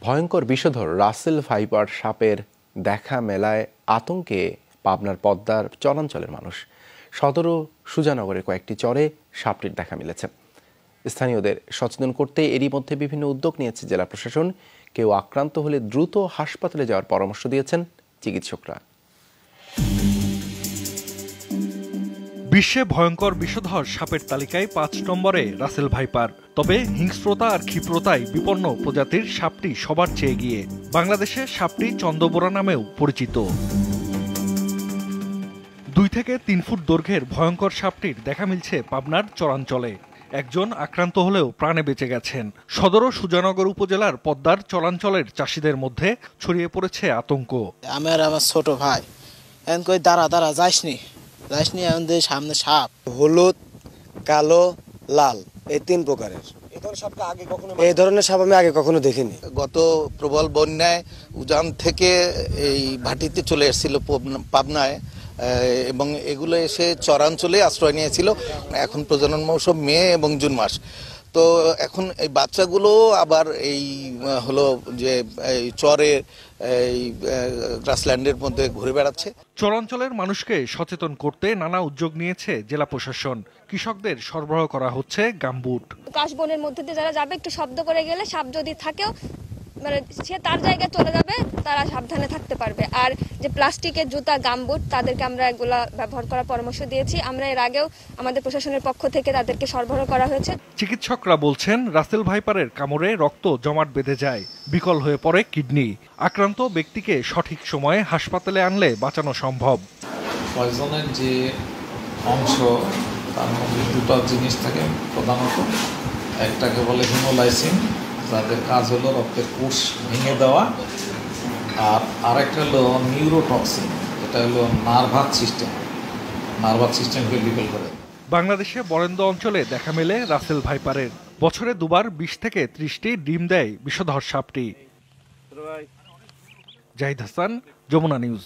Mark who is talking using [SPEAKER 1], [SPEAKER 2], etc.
[SPEAKER 1] ভয়ঙ্কর বিষধর Russell viper সাপের দেখা মেলায় আতঙ্কে পাবনার পদ্মার চরাঞ্চলের মানুষ। সদর ও সুজানগরের কয়েকটি চরে সাপটির দেখা মিলেছে। স্থানীয়দের সচেতন করতে এরই মধ্যে বিভিন্ন উদ্যোগ নিয়েছে জেলা প্রশাসন। কেউ আক্রান্ত হলে দ্রুত হাসপাতালে যাওয়ার পরামর্শ দিয়েছেন চিকিৎসকরা।
[SPEAKER 2] বিশ্বে ভয়ঙ্কর বিষধর সাপের তালিকায় ৫ নম্বরে রাসেল ভাইপার। তবে হিংস্রতা আর ক্ষিপ্রতায় বিপন্ন প্রজাতির সাপটি সবার চেয়ে এগিয়ে। বাংলাদেশে সাপটি চন্দ্রবোরা নামেও পরিচিত। ২ থেকে ৩ ফুট দৈর্ঘ্যের ভয়ঙ্কর সাপটির দেখা মিলছে পাবনার চরাঞ্চলে। একজন আক্রান্ত হলেও প্রাণে বেঁচে গেছেন। সদর ও সুজানগর উপজেলার পদ্মার চরাঞ্চলের চাষিদের মধ্যে ছড়িয়ে পড়েছে আতঙ্ক।
[SPEAKER 3] আমার ছোট ভাই এখন কই দাঁড়া যাইসনি আমাদের সামনে সাপ
[SPEAKER 4] হলুদ, কালো, লাল এই ৩ প্রকারের। এই ধরনের সাপ আমি আগে কখনো দেখিনি।
[SPEAKER 5] গত প্রবল বন্যায় উজান থেকে এই ভাটিতে চলে এসেছিল পাবনায় এবং এগুলো এসে চরাঞ্চলে আশ্রয় নিয়েছিল। এখন প্রজনন মৌসুম মে এবং জুন মাস। তো এখন এই বাচ্চাগুলো আবার এই হলো যে এই চরে এই গ্রাসল্যান্ডের মধ্যে ঘুরে বেড়াচ্ছে।
[SPEAKER 2] চরাঞ্চলের মানুষকে সচেতন করতে নানা উদ্যোগ নিয়েছে জেলা প্রশাসন। কৃষকদের সরবরাহ করা হচ্ছে গামবুট।
[SPEAKER 6] কাশবনের মধ্যে দিয়ে যারা যাবে একটু শব্দ করে গেলে সাপ যদি থাকেও মানে সে তার জায়গায় চলে যাবে, তারা সাবধানে থাকতে পারবে। আর যে প্লাস্টিকের জুতা গামবুট তাদেরকে আমরা এগুলা ব্যবহার করার পরামর্শ দিয়েছি। আমরা এর আগেও আমাদের প্রশাসনের পক্ষ থেকে তাদেরকে সরবরাহ করা হয়েছে।
[SPEAKER 2] চিকিৎসকরা বলছেন রাসেল ভাইপারের কামড়ে রক্ত জমাট বেঁধে যায়, বিকল হয়ে পড়ে কিডনি। আক্রান্ত ব্যক্তিকে সঠিক সময়ে হাসপাতালে আনলে বাঁচানো সম্ভব।
[SPEAKER 7] পয়জনের যে অংশ তার মধ্যে দুটো জিনিস থাকে প্রধানত। একটাকে বলে হিমোলাইসিন, যাদের কাজ হলো রক্তের কোষ ভেঙে দেওয়া, আর আরেকটা হলো নিউরোটক্সিন, এটা হলো নার্ভাস সিস্টেমকে বিকল করে।
[SPEAKER 2] বাংলাদেশে বরেন্দ্র অঞ্চলে দেখা মেলে রাসেল ভাইপারের। বছরে দুবার ২০ থেকে ৩০টি ডিম দেয় বিষধর সাপটি। জাহিদ হাসান, যমুনা নিউজ।